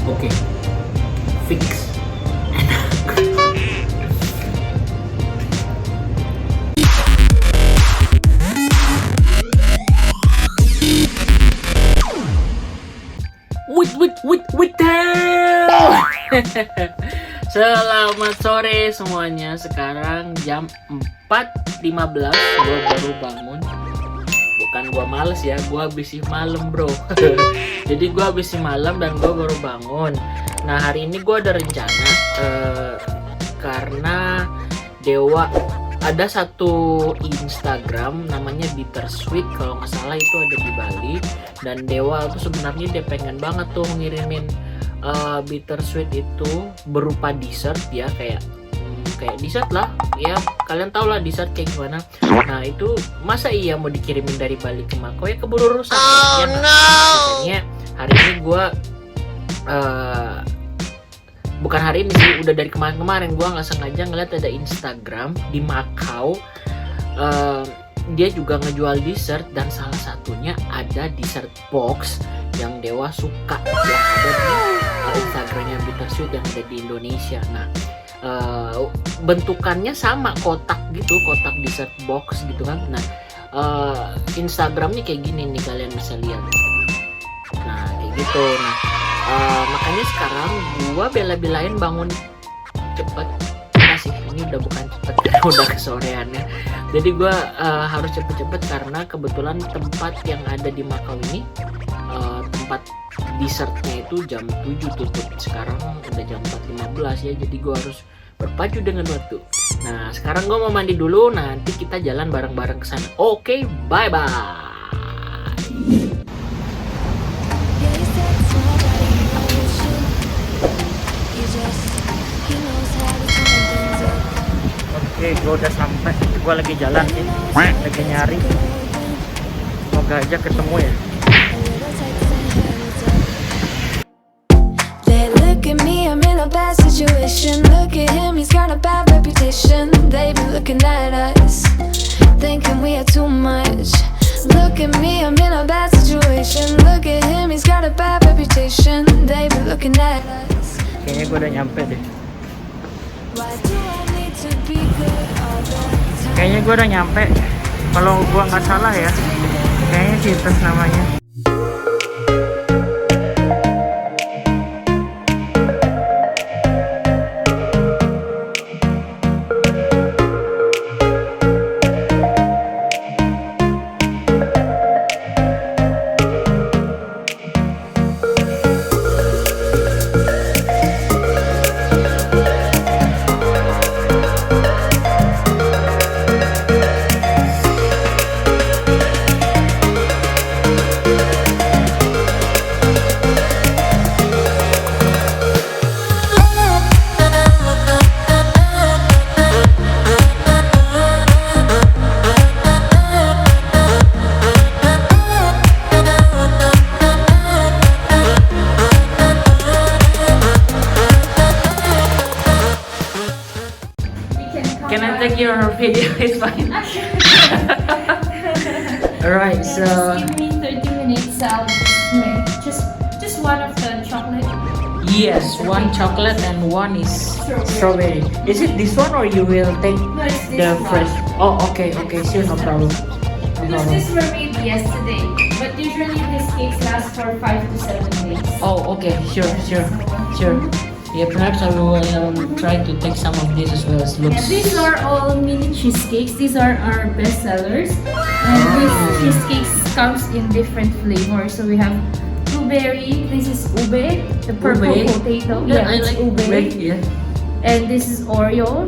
Oke, fix. Wataw. Selamat sore semuanya. Sekarang jam 4.15. Gue baru bangun. Bukan gue males ya, gue habis malam bro. Jadi gue habis malam dan gue baru bangun. Nah hari ini gue ada rencana karena Dewa ada satu Instagram namanya Bittersweet, kalau nggak salah itu ada di Bali, dan Dewa tuh sebenarnya dia pengen banget tuh ngirimin Bittersweet itu berupa dessert ya, kayak dessert lah ya, kalian tau lah dessert kayak gimana. Nah itu masa iya mau dikirimin dari Bali ke Macau, ya keburu rusak ya. Makanya hari ini gue bukan hari ini sih, udah dari kemarin gue nggak sengaja ngeliat ada Instagram di Macau, dia juga ngejual dessert, dan salah satunya ada dessert box yang Dewa suka yang ada di Instagramnya Bittersweet yang ada di Indonesia. Nah bentukannya sama, kotak gitu, kotak dessert box gitu kan. Nah Instagramnya kayak gini nih, kalian bisa lihat. Nah kayak gitu. Nah makanya sekarang gua bela-belain bangun cepet. Sih ini udah bukan cepet karena udah kesorean ya. Jadi gua harus cepet-cepet karena kebetulan tempat yang ada di Macau ini tempat dessertnya itu jam 7 tutup. Sekarang udah jam 4.15 ya, jadi gua harus berpacu dengan waktu. Nah sekarang gua mau mandi dulu, nanti kita jalan bareng-bareng ke sana. Oke, bye bye. Oke, gue udah sampai. Gue lagi jalan sih, lagi nyari. Semoga aja ketemu ya. They look at me, I'm in a bad situation. Look at him, he's got a bad reputation. They be looking at us, thinking we are too much. Look at me, I'm in a bad situation. Look at him, he's got a bad reputation. They be looking at us. Kayaknya gue udah nyampe deh. Why do I need to be good all the time? Kayaknya gue udah nyampe. Kalau gue nggak salah ya, kayaknya sih itu namanya. Can I take your video? It's fine. Alright, so Just give me 30 minutes. I'll just make just one of the chocolate. yes, one chocolate and one is strawberry. Is it this one or you will take No, it's this the one. fresh? Oh, okay, sure, no problem. No Because problem. these were made yesterday, but usually these cakes last for 5 to 7 days. Oh, okay, sure. Yeah, perhaps I will try to take some of this as well as And looks. these are all mini cheesecakes. These are our best sellers. And these cheesecakes comes in different flavors. So we have blueberry. This is ube, the purple Ube? potato. Yeah, I it's like ube. red, yeah. And this is Oreo,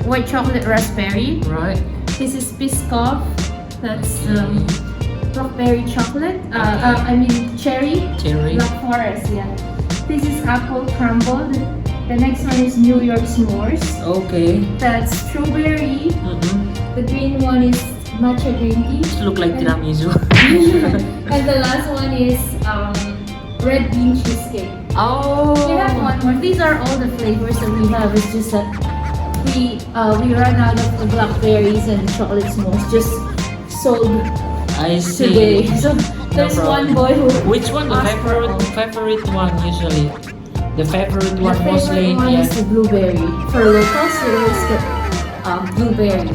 white chocolate raspberry. Right. This is Biscoff. That's blackberry chocolate. I mean cherry. Cherry. Black forest. Yeah. This is apple crumble. The next one is New York s'mores. Okay. That's strawberry. Mm-hmm. The green one is matcha green tea. Look like tiramisu. And the last one is red bean cheesecake. Oh. We have one more. These are all the flavors that we have. It's just that we ran out of the blackberries and chocolate s'mores just sold I today. see. So there's problem. one boy who Which one the asked for all. favorite one usually? The favorite The one mostly, favorite one is the blueberry. For locals, we always get blueberry.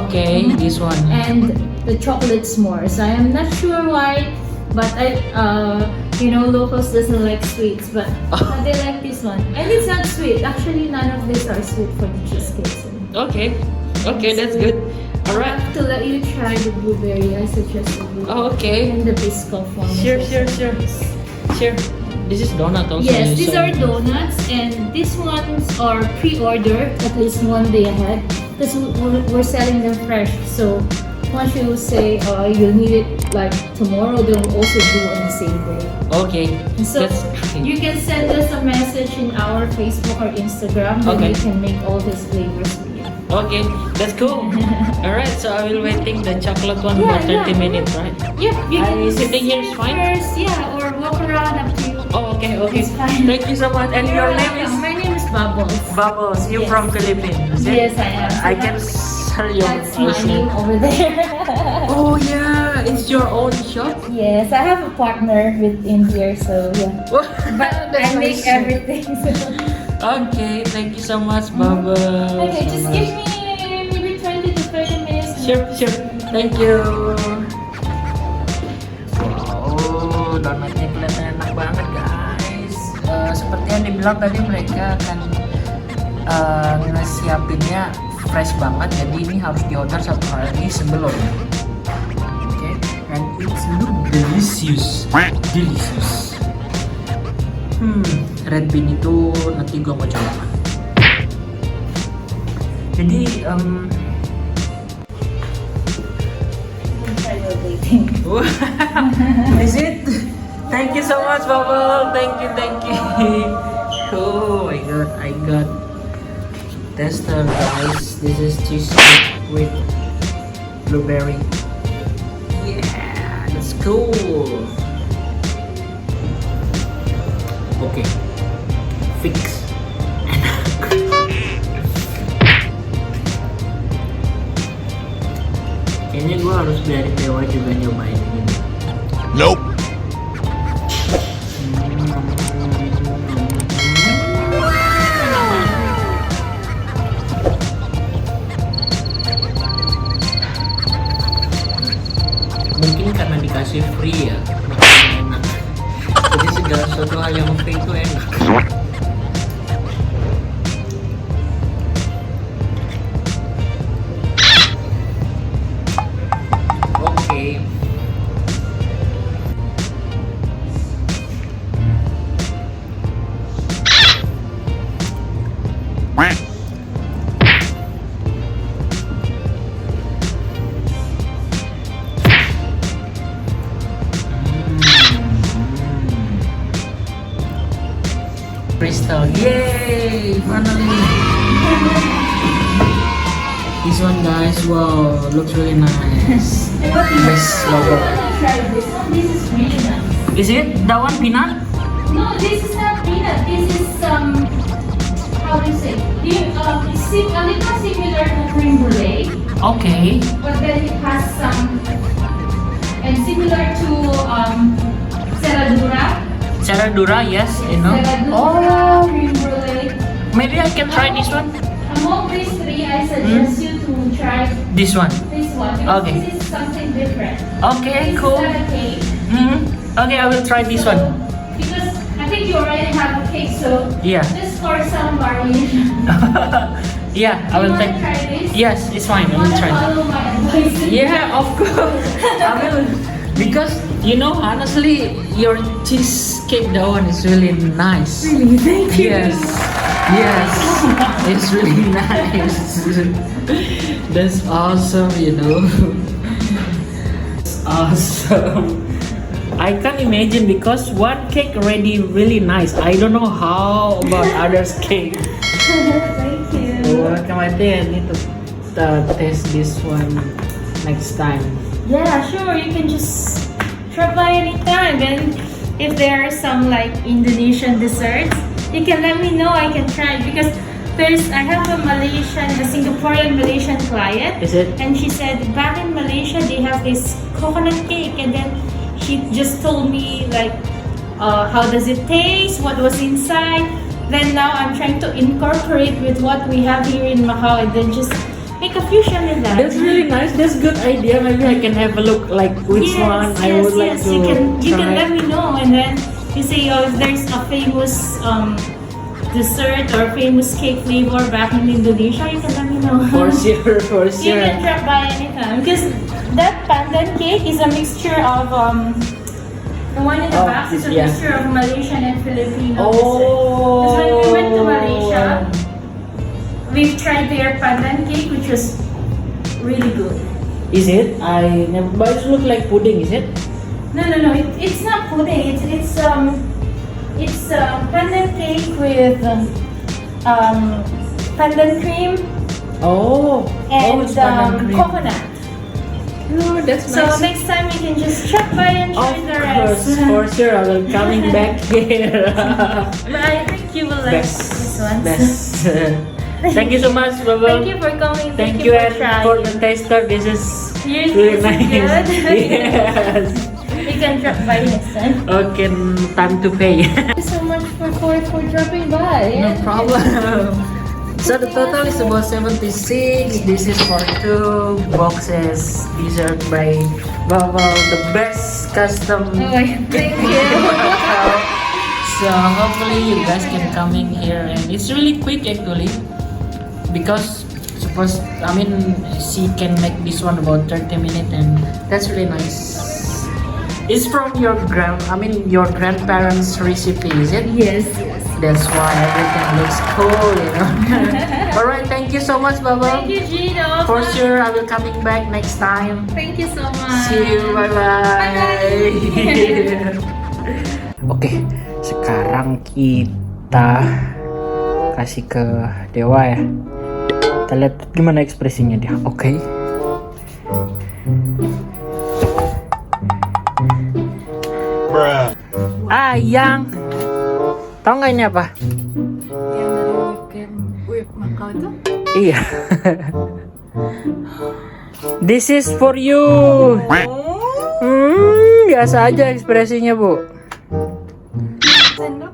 Okay, this one. And the chocolate s'mores. I am not sure why, but locals doesn't like sweets, but they like this one. And it's not sweet. Actually, none of these are sweet for the cheesecakes. Okay, that's good. I Alright. have to let you try the blueberry. I suggest the blueberry. Okay. And the biscuit one. Sure. This is donut also. Yes, these so- are donuts, and these ones are pre-order at least one day ahead because we're selling them fresh. So once you say you'll need it like tomorrow, they'll also do on the same day. Okay. So That's you can send us a message in our Facebook or Instagram, then Okay. we can make all these flavors for you. okay. That's cool. Alright, so I will waiting the chocolate one Yeah, for 30 yeah. minutes, right? Yeah, you can Sitting here is fine? First, yeah, or walk around up to you. Oh, okay. It's fine. Thank you so much. And your name is My name is Bubbles. Bubbles. You Yes. from Philippines? is it? Yes, I am. I can hear your That's my name voice. over there. Oh yeah, it's your own shop. Yes, I have a partner in here, so yeah. But I That's make nice. everything. Okay, thank you so much, Bubbles. Okay, so just much. give me maybe 20 to 30 minutes. Sure. Thank you. Wow, donatnya kelihatan enak banget, guys. Seperti yang dibilang tadi, mereka akan ngesiapinnya fresh banget, jadi ini harus diorder 1 hari sebelum. Okay, and it's look delicious. Red bean itu nanti gua mau coba. Jadi is it? Thank you so much, Bubble. Thank you. Oh my god, I got tester, guys. This is cheesecake with blueberry. Yeah, that's cool. Okay, fix. Kayaknya gue harus biarin Dewa juga nyobain ini. Nope. Mungkin karena dikasih free ya, makanya enak. Jadi segala sesuatu hal yang free itu enak. Oke. Crystal, yay! Finally! This one, guys, wow, looks really nice. Best logo. Try this one. This is really nice. Is it that one peanut? No, this is not peanut. This is how do you say? It's a little similar to cream brulee, Okay. but then it has some, and similar to serradura. Serradura, yes, you know. Serradura, cream brulee. Maybe I can try this one. Among these three, I suggest you to try This one. this one because Okay. this is something different. Okay, This cool. is not a cake. Okay, I will try this one. Because I think you already have a cake, so Yeah. just for some variation. Yeah, I You will wanna try. try this? Yes, it's fine. I You will wanna try. follow my advice? Yeah, of course. I will. Because honestly, your cheesecake that one is really nice. Really, thank you. Yes, it's really nice. That's awesome, It's awesome. I can't imagine because one cake already really nice. I don't know how about others cake. Thank you. Welcome, I think I need to test this one next time. Yeah, sure. You can just try by anytime. And if there are some like Indonesian desserts, you can let me know. I can try it because I have a Singaporean Malaysian client. Is it? And she said back in Malaysia they have this coconut cake, and then she just told me like how does it taste, what was inside. Then now I'm trying to incorporate with what we have here in Macau and then just make a fusion with that. That's really nice. That's good idea. Maybe I can have a look like which one I would like to You can try. let me know, and then you say, oh, if there's a famous dessert or famous cake flavor back in Indonesia, you can let me know. For sure, for You sure. can drop by anytime because that pandan cake is a mixture of the one in the box is a yeah. mixture of Malaysian and Filipino. Oh. Because when we went to Malaysia, we've tried their pandan cake, which was really good. Is it? I never. But it look like pudding, is it? No, it's not pudding. It's pandan cake with pandan cream Oh. and it's pandan cream. coconut. Oh, that's So nice. next time we can just drop by and try the Of rest. course, for sure. I will coming back here. But I think you will like Best. this one. Best. Thank you so much, Baba. Thank you for coming. Thank you, and trying. for the taster. This is Yours really is nice. good. Yes. We can drop by next time. Okay, time to pay. Thank you so much for dropping by. No problem. So the total is about 76. This is for 2 boxes. Dessert by Baba, the best custom. Oh, thank you. So hopefully you guys can come in here, and it's really quick actually, because she can make this one about 30 minutes, and that's really nice. It's from your grandparents' recipe, is it? Yes. That's why everything looks cool, you know. Alright, thank you so much, Baba. Thank you, Gino. For sure, I will coming back next time. Thank you so much. See you, bye-bye. Oke, sekarang kita kasih ke Dewa ya. Kita lihat gimana ekspresinya dia. Oke. Yang tahu nggak ini apa? Yang dari web Macau itu? Iya. This is for you. Biasa aja ekspresinya, Bu. Sendok?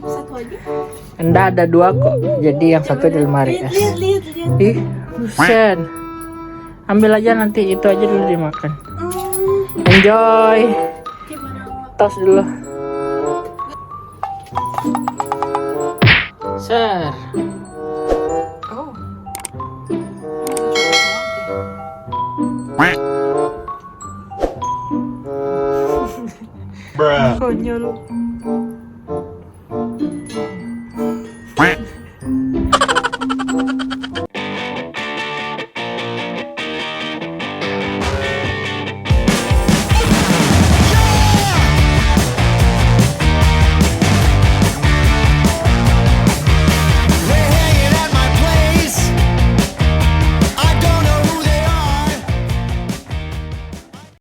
Satu aja? Enggak, ada 2 kok. Jadi yang satu di lemari. Lihat. Ih, buset. Ambil aja nanti, itu aja dulu dimakan. Enjoy. Tos dulu. Ser. Oh. Konyol.